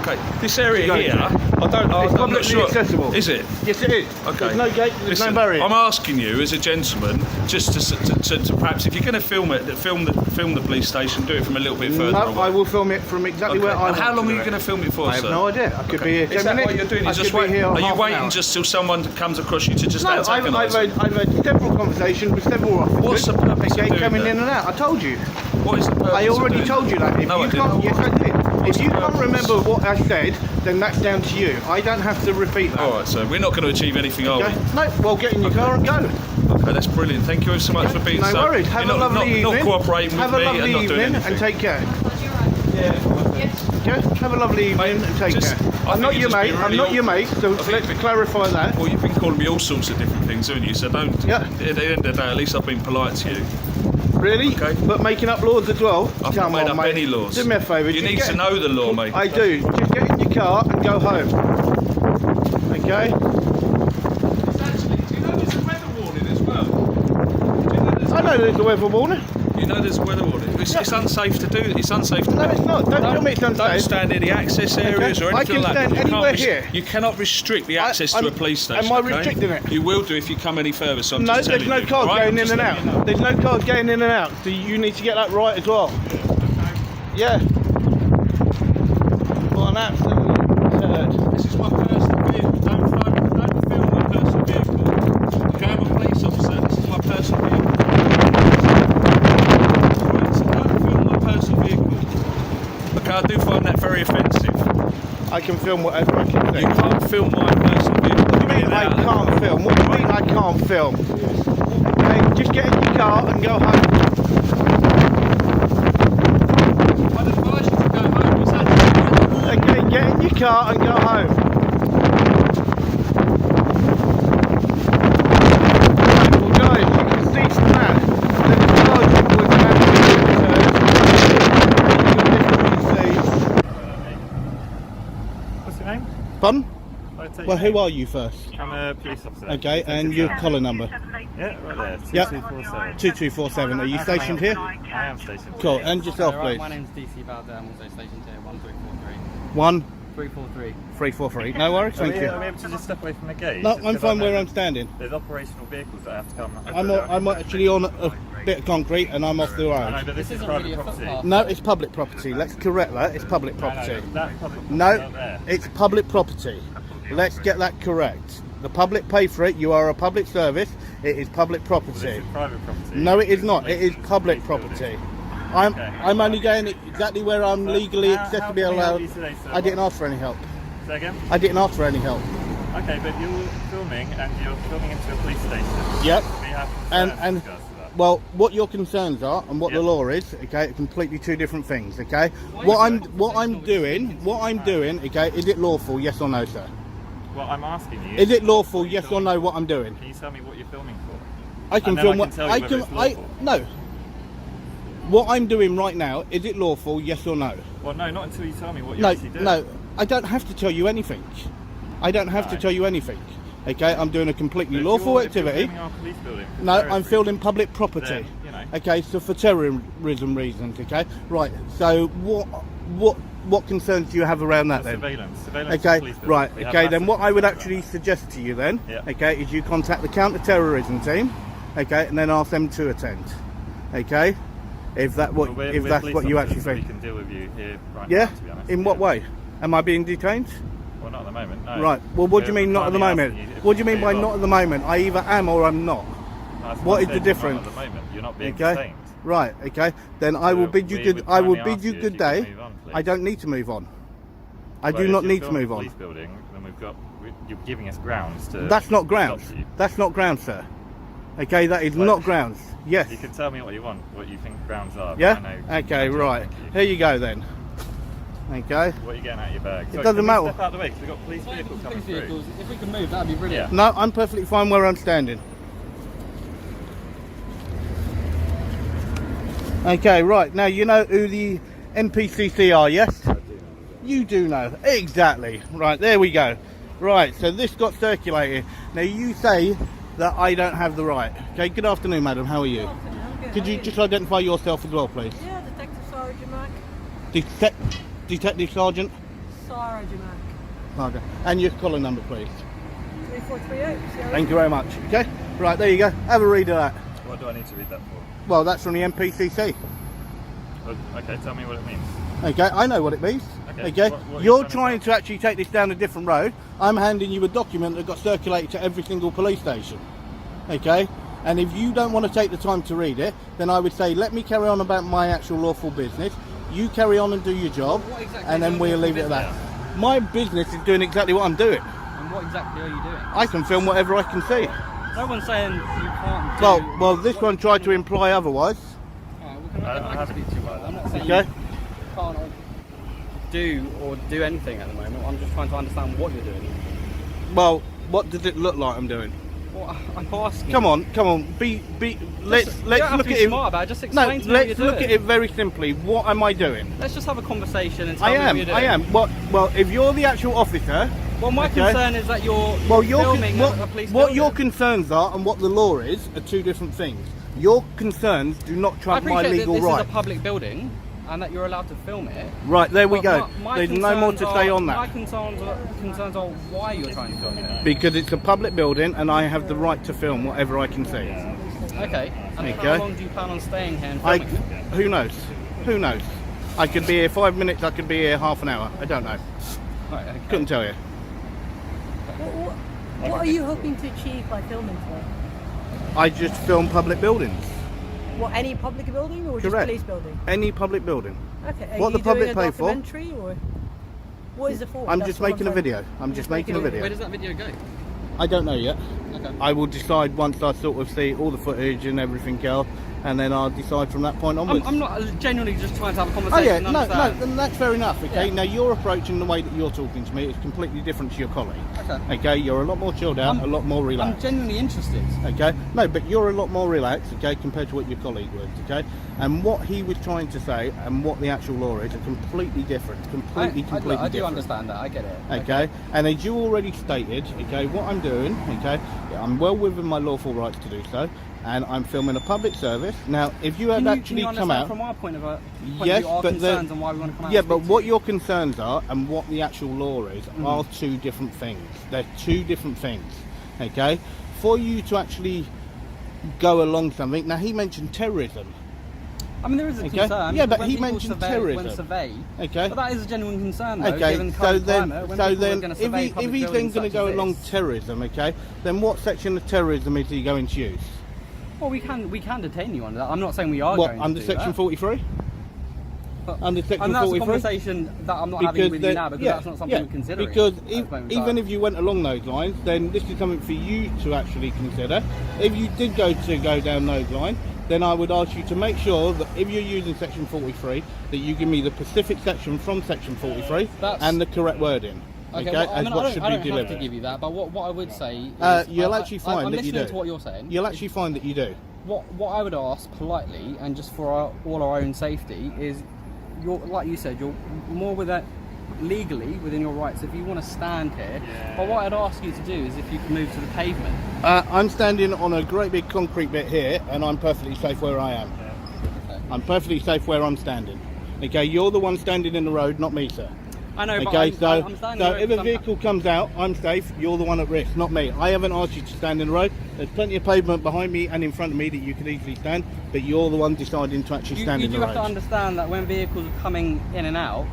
Okay, this area Go. here, I don't. It's I'm publicly not sure. accessible. Is it? Yes, it is. Okay. There's no gate. There's Listen, no barrier. I'm asking you, as a gentleman, just to perhaps, if you're going to film it, film the police station, do it from a little bit further No, away. I will film it from exactly Okay. where I And how want long to are you do going to film it for, I have sir? no idea. I could be here 10 Is that minutes. what you're doing? I Is just could be wait, here are you half an waiting hour. just till someone comes across you to just No, I've antagonise you? had several conversations with several officers. What's the purpose of okay, doing coming that? in and out. I told you. What is the purpose? I of already doing told that? you that. If No, I you didn't. can't, yes, I did. What's If you the can't purpose? remember what I said, then that's down to you. I don't have to repeat that. All right, so we're not going to achieve anything, are Okay? No, well, get in your car and go. we? Okay, that's brilliant. Thank you so much for being No so. worries. Have you're a not, lovely not, evening. Not cooperating Have with a me lovely and not doing evening anything. and take care. Yeah. Yeah, have a lovely evening and take just- care. I I'm think not you're your just mate. being I'm really not your awkward. mate. So I think let's you've clarify that. Well, you've been calling me all sorts of different things, haven't you? So don't. Yeah. At the end of the day, at least I've been polite to you. Really? Okay. But making up laws as well? I've Come not made on, up mate. any laws. Do me a favour. You just need get- to know the law, mate. I do. Just get in your car and go home. Okay? It's actually, do you know there's a weather warning as well? Do you know there's I know there's a weather warning. You know there's a weather warning. It's unsafe to do. It's unsafe to No, it's not. Don't tell me it's Don't unsafe. stand in the access areas or I anything can like that. stand You can't anywhere here. You cannot restrict the access to I'm- a police station. am I okay? restricting it? You will do if you come any further. So I'm No, just there's telling no you. cars All right? going I'm in just and letting you know. out. There's no cars going in and out. So you need to get that right as well. Yeah. What an absolute turd. This is my personal vehicle. Don't film my personal vehicle. Okay, I'm a police officer. This is my personal vehicle. Right, so don't film my personal vehicle. Okay, I do find that very offensive. I can film whatever I can do. You can't film my personal vehicle. What do you mean I can't film? What do you mean I can't film? Okay, just get in your car and go home. I'd advise you to go home. It's actually Okay, get in your car and go home. Right, well guys, you can see from that the sergeant was an absolute turd. What's your name? Pardon? I'll take Well, your who are you first? name. I'm a police officer. Okay, and your collar number? Yeah, right there. Yep. 2247. 2247. Are you stationed here? I am stationed. Cool, and yourself please. My name's DC Balder, I'm also stationed here, 1343. 1343. 343. No worries, thank Are you. we able to just step away from the gate? No, Just I'm 'cause fine I where know I'm standing. There's operational vehicles that have to come. I'm actually on a bit of concrete and I'm off the I know, road. but this is isn't private really a property. footpath. No, it's public property. Let's correct that. It's public I property. know, that's public property No, out there. it's public property. Let's get that correct. The public pay for it. You are a public service. It is public This property. is private property. No, it is not. It is public property. I'm only going exactly where I'm legally How acceptably can we help allowed. you today, sir? I didn't ask for any help. Say again? I didn't ask for any help. Okay, but you're filming and you're filming into a police station. Yep. We have And- concerns and- with regards to that. Well, what your concerns are and what the Yep. law is, okay, are completely two different things, okay? What I'm doing, okay, is it lawful? Yes or no, sir? Well, I'm asking you. Is it lawful? Yes or no? What I'm doing? Can you tell me what you're filming for? I can And then film I what can tell you whether it's lawful. no. What I'm doing right now, is it lawful? Yes or no? Well, no, not until you tell me what you're No, actually doing. no. I don't have to tell you anything. I don't have to Right. tell you anything. Okay, I'm doing a completely If lawful you're- if activity. You're filming our police building for No, terrorist I'm filming reasons, public property. then, you know. Okay, so for terrorism reasons. Okay, right. So what concerns do you have around that For then? surveillance of Okay, police buildings. right. We have Okay, then massive what I would concerns actually about suggest to you then, Yeah. okay, is you contact the counter-terrorism team, okay, and then ask them to attend. Okay, if that. Well, we're that's police what you actually officers, so think. we can deal with you here right Yeah. now, to be honest. In what Yeah. way? Am I being detained? Well, not at the moment, no. Right. Well, what do you We're mean not at the kindly moment? asking you if What do you we mean by can not at the moment? I either am or I'm not. No, that's What I'm is the saying, difference? Not at the moment. You're not being Okay. detained. Right. Okay. Then I will So bid you we good. would I will kindly bid ask you you if good you could day. move on, please. I don't need to move on. I But do if not you're need to filming move a on. police building, then you're giving us grounds to. That's not grounds. stop you. That's not grounds, sir. Okay, that is Right. not grounds. Yes. You can tell me what you want, what you think grounds are. but Yeah. I know Okay. you. Right. Thank you. Here you go then. Okay. What are you getting out of your bag? Sorry, doesn't can we matter. Step out of the way because we've got police vehicles coming Police through. vehicles, if we can move, that'd be brilliant. No, I'm perfectly fine where I'm standing. Okay, right. Now, you know who the NPCC are, yes? You do know. Exactly. Right, there we go. Right, so this got circulated. Now, you say that I don't have the right. Okay, good afternoon, madam. How are you? Could you just identify yourself as well, please? Yeah, Detective Sergeant Mac. Detective Sergeant? Sergeant Mac. Okay. And your collar number, please. 3438. Thank you very much. Okay, right, there you go. Have a read of that. What do I need to read that for? Well, that's from the NPCC. Well, okay, tell me what it means. Okay, I know what it means. Okay, Okay, what are you you're trying to trying say? to actually take this down a different road. I'm handing you a document that got circulated to every single police station. Okay, and if you don't want to take the time to read it, then I would say let me carry on about my actual lawful business. You carry on and do your job, What exactly and is then your we'll lawful leave it at that. business? My business is doing exactly what I'm doing. And what exactly are you doing? I can film whatever I can see. No one's saying you can't do... Well, this one tried to imply otherwise. Alright, well, can I haven't- speak to you about that? I'm not saying Okay. you can't do anything at the moment. I'm just trying to understand what you're doing. Well, what does it look like I'm doing? Well, I'm asking. Come on. Let's You don't have look to at be it. smart about it. Just No, explain to me what let's you're look doing. at it very simply. What am I doing? Let's just have a conversation and tell I me am. what you're doing. I am. Well, if you're the actual officer, Well, my Okay. concern is that you're well, filming a police what your building. concerns are and what the law is are two different things. Your concerns do not I trump my appreciate legal that this right. is a public building and that you're allowed to film it. Right, there we But go. my There's no more to concerns say are- on My that. concerns are why you're trying to film it. Because it's a public building and I have the right to film whatever I can see. Okay. And Okay. how long do you plan on staying here and I, filming it? who knows? Who knows? I could be here 5 minutes, I could be here half an hour. I don't know. Right, okay. Couldn't tell you. What are you hoping to achieve by filming today? I just film public buildings. What, any public building or just Correct. police building? Any public building. Okay. Are What you the public doing a pay for? documentary or what is it for? I'm That's just what making a trying- video. I'm just making a Where video. does that video go? I don't know yet. Okay. I will decide once I sort of see all the footage and everything else, and then I'll decide from that point onwards. I'm not genuinely just trying to have a Oh conversation. yeah, and no, understand. then that's fair enough. Okay, Yeah. now your approach and the way that you're talking to me is completely different to your colleague. Okay. Okay, you're a lot more chilled out, a lot more I'm relaxed. genuinely interested. Okay, no, but you're a lot more relaxed. Okay, compared to what your colleague was. Okay, and what he was trying to say and what the actual law is are completely different. Completely I do different. understand that. I get it. Okay, and as you already stated, okay, what I'm doing, okay, I'm well within my lawful rights to do so, and I'm filming a public service. Now, if you had Can actually you come understand out, from our point of yes, view, our but concerns and why we want to come out yeah, and but speak to what you? your concerns are and what the actual law is are two different things. They're two different things. Okay, for you to actually go along something. Now, he mentioned terrorism. I mean, there is a Okay. concern. Yeah, but when he people mentioned survey, terrorism. When survey, Okay. but that is a genuine concern, though, Okay, given so current then, climate, when so people are then, gonna if, survey he, public if he's then buildings going to such go as along this- terrorism, okay, then what section of terrorism is he going to use? Well, we can detain you under that. I'm not saying we are What, going to under do section that. 43? under section And that's 43. a conversation that I'm not having with you now, because that's not something we're considering. Because at the moment in even time. if you went along those lines, then this is something for you to actually consider. If you did go down those lines, then I would ask you to make sure that if you're using section 43, that you give me the specific section from section 43 and the correct wording. Okay, well, I as mean, what I should don't be have to delivered. give you that, but what I would say is... You'll actually find I'm that you do. listening to what you're saying. You'll actually find that you do. What I would ask politely, and just for all our own safety, is like you said, you're more with that legally within your rights if you want to stand here. But what I'd ask you to do is if you can move to the pavement. I'm standing on a great big concrete bit here, and I'm perfectly safe where I am. Okay. I'm perfectly safe where I'm standing. Okay, you're the one standing in the road, not me, sir. I know, Okay, but I'm standing so if a vehicle comes out, I'm safe. You're the one at risk, not me. I haven't asked you to stand in the road. There's plenty of pavement behind me and in front of me that you could easily stand, but you're the one deciding to actually stand in the road. You do have to understand that when vehicles are coming in and out,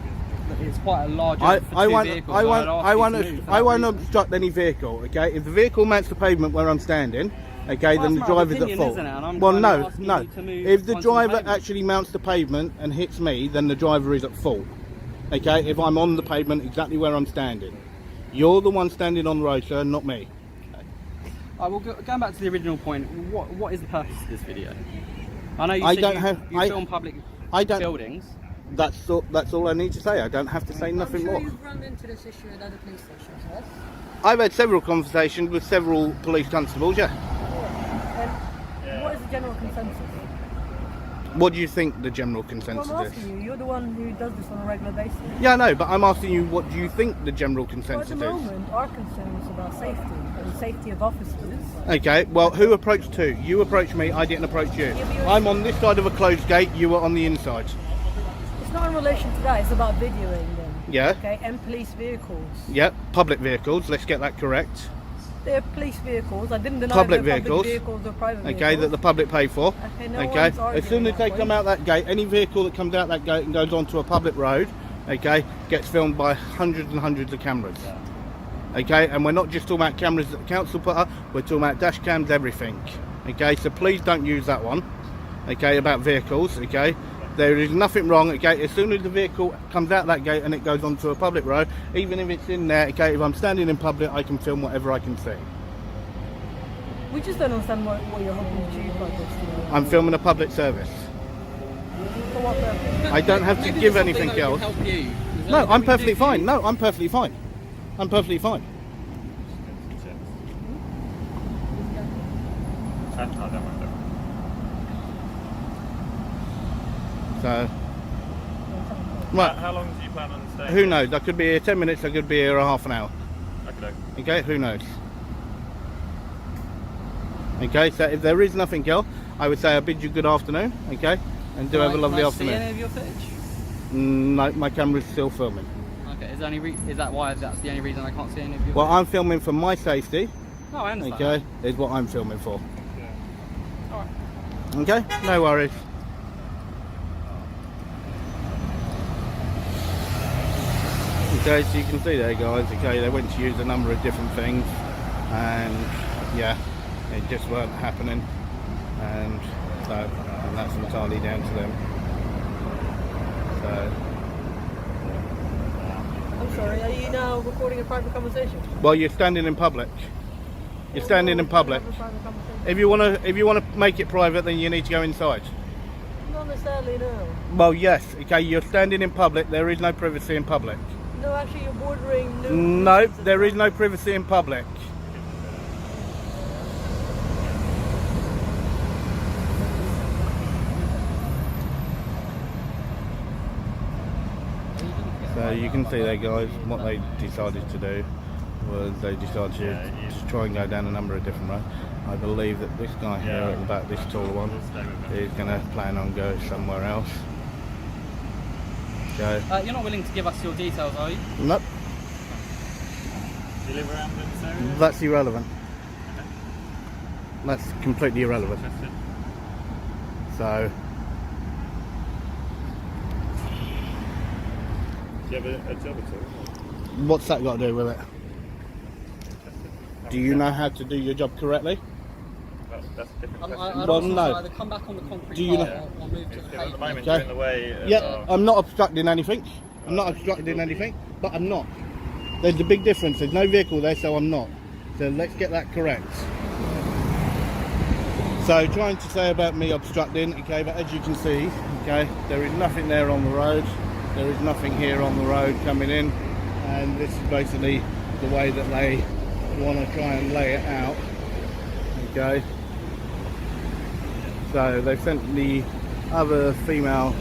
that it's quite a large I area for two vehicles. I won't obstruct any vehicle. Okay, if the vehicle mounts the pavement where I'm standing, okay, Well, then the that's my driver's at opinion, fault. isn't it? And I'm Well, kind of no, asking no. you to move If the onto the driver pavement. actually mounts the pavement and hits me, then the driver is at fault. Okay, if I'm on the pavement exactly where I'm standing. You're the one standing on the road, sir, not me. Going back to the original point, what is the purpose of this video? I know you I said don't you, have- you I- film public I don't. buildings. That's all I need to say. I don't have to say nothing I'm sure more. you've run into this issue at other police stations, yes? I've had several conversations with several police constables, yeah. And what is the general consensus? What do you think the general Well, consensus I'm is? asking you, you're the one who does this on a regular basis. Yeah, I know, but I'm asking you, what do you think the general Well, at consensus the is? moment, our concern is about safety and safety of officers. Okay, well, who approached who? You approached me, I didn't approach you. Yeah, but you're- I'm on this side of a closed gate, you were on the inside. It's not in relation to that, it's about videoing them. Yeah. Okay, and police vehicles. Yep, public vehicles, let's get that correct. They're police vehicles. I didn't deny Public they're vehicles. public vehicles or private Okay, vehicles. that the public pay for. Okay, no Okay, one's as arguing soon as that they point. come out that gate, any vehicle that comes out that gate and goes onto a public road, okay, gets filmed by hundreds and hundreds of cameras. Okay, and we're not just talking about cameras that the council put up, we're talking about dash cams, everything. Okay, so please don't use that one. Okay, about vehicles, okay. There is nothing wrong, okay, as soon as the vehicle comes out that gate and it goes onto a public road, even if it's in there, okay, if I'm standing in public, I can film whatever I can see. We just don't understand what you're hoping to achieve by this. You know. I'm filming a public service. For what purpose? I don't have to Maybe give there's something anything that else. would help you. Is there No, anything I'm we can perfectly do for fine. you? No, I'm perfectly fine. I'm perfectly fine. I don't mind. So, right, How long do you plan on staying? who knows? I could be here 10 minutes, I could be here a half an hour. Okay. Okay, who knows? Okay, so if there is nothing else, I would say I bid you good afternoon, okay? And do have a lovely Can I see afternoon. any of your footage? No, my camera's still filming. Okay, is that why that's the only reason I can't see any of your Well, I'm filming for my safety, No, I understand. okay? Is what I'm filming for. Alright. Okay, no worries. Okay, so you can see there, guys. Okay, they went to use a number of different things, and yeah, it just weren't happening, and that's entirely down to them. So, I'm sorry, are you now recording a private conversation? well, you're standing in public. You're standing in public. Have a private conversation? If you wanna make it private, then you need to go inside. Not necessarily, no. Well, yes. Okay, you're standing in public. There is no privacy in public. No, actually, you're bordering. No, there is no privacy in public. So you can see there, guys, what they decided to do was they decided to try and go down a number of different roads. I believe that this guy here at the back, this tall one, is going to plan on going somewhere else. So, You're not willing to give us your details, are you? nope, Do you live around in this area? that's irrelevant. That's completely irrelevant. Interested? So, Do you have a job at all? what's that got to do with it? Do you know how to do your job correctly? Well, That's a different question. I'd Well, also no. either come back on the concrete Do you path know- or move to the At the pavement. moment, Okay. you're in the way of Yeah, I'm not obstructing anything. I'm not obstructing anything, but I'm not. There's a big difference. There's no vehicle there, so I'm not. So let's get that correct. So trying to say about me obstructing, okay, but as you can see, okay, there is nothing there on the road. There is nothing here on the road coming in, and this is basically the way that they want to try and lay it out. Okay. So they've sent the other female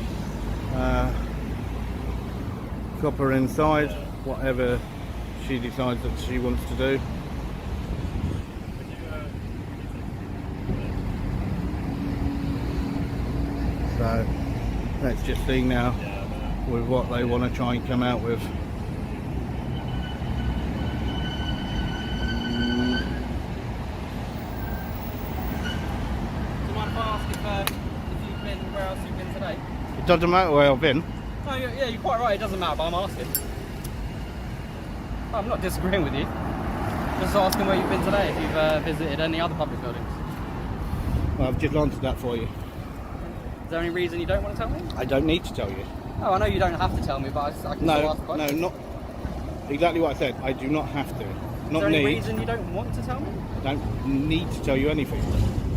copper inside, whatever she decides that she wants to do. So let's just see now with what they want to try and come out with. Do you mind if I ask if you've been where else you've been today? It doesn't matter where I've been. No, yeah, you're quite right. It doesn't matter, but I'm asking. I'm not disagreeing with you. Just asking where you've been today. If you've visited any other public buildings. Well, I've just answered that for you. Is there any reason you don't want to tell me? I don't need to tell you. Oh, I know you don't have to tell me, but I can still No, ask a no, question. not exactly what I said. I do not have to. Is Not there any need. reason you don't want to tell me? Don't need to tell you anything.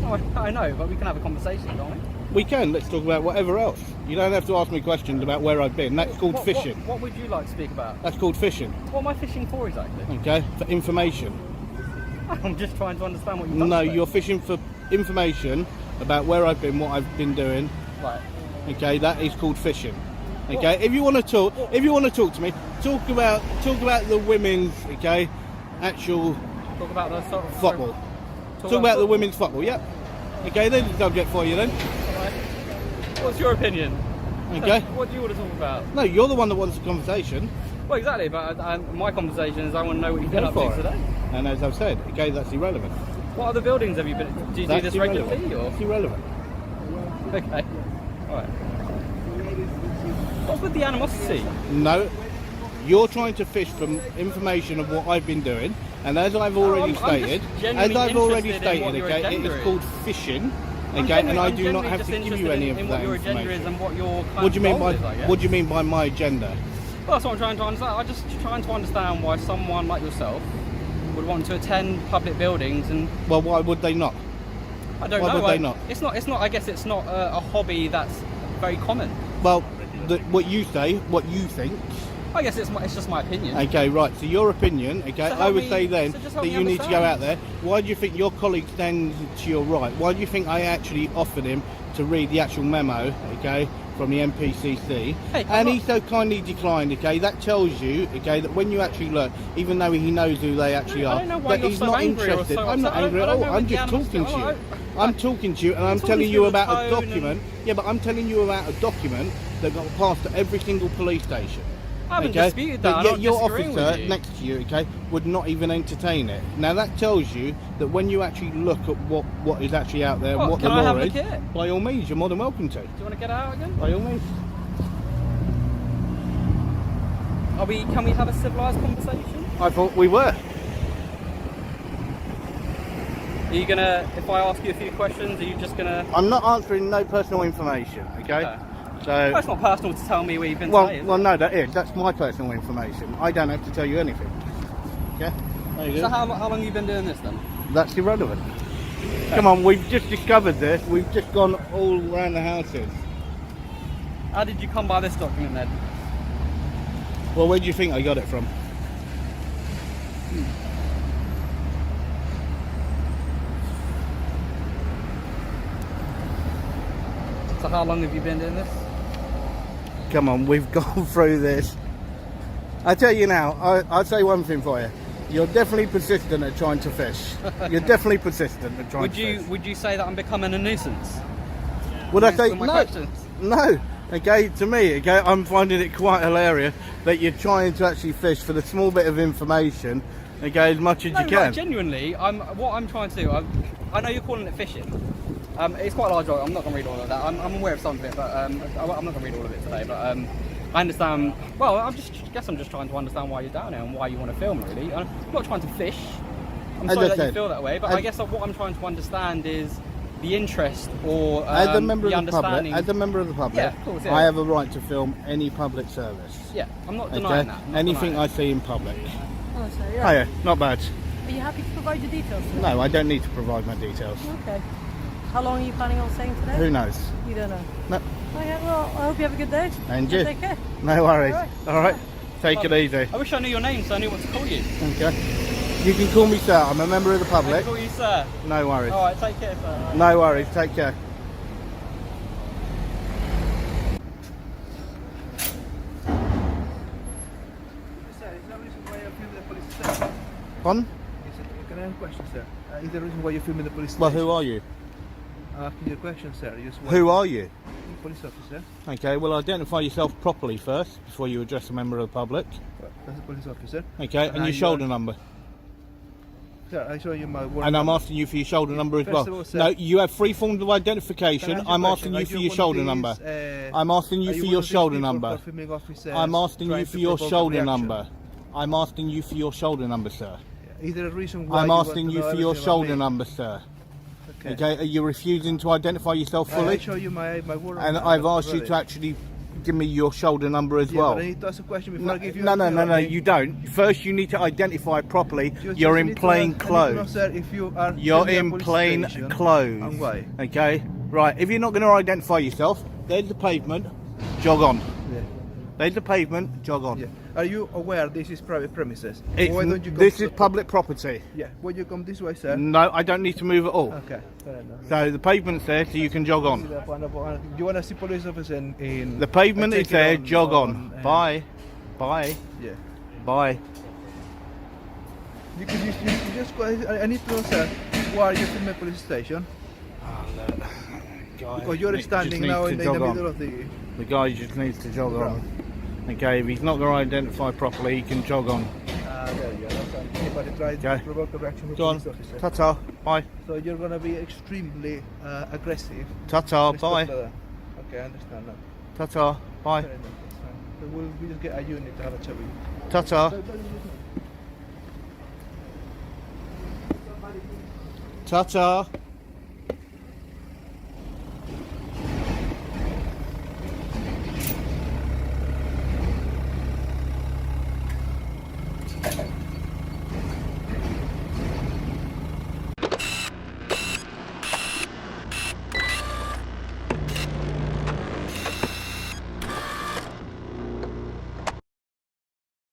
Oh, I know, but we can have a conversation, can't we? We can. Let's talk about whatever else. You don't have to ask me questions about where I've been. That's called fishing. What would you like to speak about? That's called fishing. What am I fishing for exactly? Okay, for information. I'm just trying to understand what you've done. No, today. you're fishing for information about where I've been, what I've been doing. Right. Okay, that is called fishing. Okay, if you want to talk, to me, talk about the women's, okay, actual Talk about the sort of football. Talk about the women's football. Yep. Okay, there's the subject for you then. Right. What's your opinion? Okay. What do you want to talk about? No, you're the one that wants the conversation. Well, exactly, but my conversation is I want to know what you've been Go up for to it. today. And as I've said, okay, that's irrelevant. What other buildings have you been? Do you do this regularly, or? It's irrelevant. Okay. All right. What's with the animosity? No, you're trying to fish from information of what I've been doing, and as I've already I'm just stated, genuinely interested in what your okay, it agenda is is. called fishing, I'm okay, and I I'm do not genuinely have just to give you interested any in of what that your agenda is information. and what your kind What do you mean of by goal is, I guess. what do you mean by my agenda? Well, that's what I'm trying to understand. I'm just trying to understand why someone like yourself would want to attend public buildings and Well, why would they not? I don't Why know. would they not? It's not. I guess it's not a hobby that's very common. Well, what you say, what you think. I guess it's just my opinion. Okay, right. So your opinion, okay. So I help would me- say then so just help that me you need to go understand. out there. Why do you think your colleague stands to your right? Why do you think I actually offered him to read the actual memo, okay, from the MPCC, Hey, and he so kindly declined? Okay, that tells you, okay, that when you actually look, even though he knows who they actually I are, don't know why that you're he's so not angry or interested. so I'm not upset. angry I at don't all. know I'm what the just talking to animosity- you. I'm talking to you, and I'm talking telling to you you about with a tone and- document. Yeah, but I'm telling you about a document that got passed to every single police station. I haven't Okay? disputed that. But I'm yet not your disagreeing with officer you. next to you, okay, would not even entertain it. Now that tells you that when you actually look at what is actually out there What, and what can the I law have a is, look at it? by all means, you're more than welcome to. Do you want to get it out again? By all means. Can we have a civilised conversation? I thought we were. Are you gonna? If I ask you a few questions, are you just gonna? I'm not answering no personal information, okay? Okay. So, Well, it's not personal to tell me where you've been well, today. Is well, it? no, that is. That's my personal information. I don't have to tell you anything. Okay? There you So go. how long have you been doing this then? That's irrelevant. Come on, we've just discovered this. We've just gone all around the houses. How did you come by this document then? Well, where do you think I got it from? So how long have you been doing this? Come on, we've gone through this. I tell you now, I'll say one thing for you. You're definitely persistent at trying to fish. You're definitely persistent at trying Would to you fish. would you say that I'm becoming a nuisance? Would I say Answer my no? questions. No. Okay, to me, okay, I'm finding it quite hilarious that you're trying to actually fish for the small bit of information, okay, as much as No, you can. like, genuinely, what I'm trying to do. I know you're calling it fishing. It's quite a large. I'm not going to read all of that. I'm aware of some of it, but I'm not going to read all of it today. But I understand. Well, guess I'm just trying to understand why you're down here and why you want to film. Really, I'm not trying to fish. I'm as sorry I that you said, feel that way, but as- I guess what I'm trying to understand is the interest or as a member the of the public, understanding. as a member of the public, Yeah, of course, yeah. I have a right to film any public service. Yeah, I'm not Okay? denying that. I'm not Anything denying I see in public. Oh, so yeah. Oh yeah, not bad. Are you happy to provide your details? Sir? No, I don't need to provide my details. Okay. How long are you planning on staying today? Who knows? You don't know. No, Okay, well, I hope you have a good day. And you. Take care. no worries. Alright. All right, take it easy. I wish I knew your name so I knew what to call you. Okay. You can call me sir. I'm a member of the I public. call you sir. No worries. All right, take care, sir. No worries. Take care. Sir, is there a reason why you're filming the police station? On? Can I have a question, sir? Is there a reason why you're filming the police station? Well, who are you? Asking you a question, sir. You just Who are you? Police officer. Okay. Well, identify yourself properly first before you address a member of the public. That's a police officer. Okay, and your shoulder number. Sir, I show you my work. And I'm asking you for your shoulder number as First well. of all, sir- No, you have three forms of Can I identification. ask I'm a asking question? you Are for your one of shoulder these, number. I'm asking you are for one your of these shoulder people number. for filming officers I'm asking you trying for to your provoke a shoulder reaction? number. I'm asking you for your shoulder number, sir. Is there a reason why I'm want asking to you know for your everything about shoulder me? number, sir. Okay. Okay, are you refusing to identify yourself I fully? show you my word. And I've asked you to actually give me your shoulder number as Yeah, well. but I need to ask a question before No, I give you no, you don't. First, you need to identify properly. You You're just in need to plain know- I need to know, clothes. sir, if you are You're filming a in police plain station, clothes. and why? Okay, right. If you're not going to identify yourself, there's the pavement. Jog on. Yeah. There's the pavement. Jog on. Yeah. Are you aware this is private premises? It's, Why don't you come this to- is public property. Yeah. When you come this way, sir. No, I don't need to move at all. Okay. Fair enough. So the pavement's there, so you can jog on. You want to see police officer in The pavement is take it there. Jog on. Bye. Bye. Yeah. Bye. You just go. I need to know, sir. Why are you filming police station? Because you're standing now in the middle of the. The guy just needs to jog on. Okay, if he's not going to identify properly, he can jog on. There you go. That's anybody tried Okay. to provoke a reaction with Go on. police officer. Ta-ta. Bye. So you're gonna be extremely aggressive. Ta-ta. and stuff Bye. like that. Okay, I understand now. Ta-ta. Bye. Fair enough, that's fine. So we'll just get a unit to have a chat with you. Ta-ta. Ta-ta.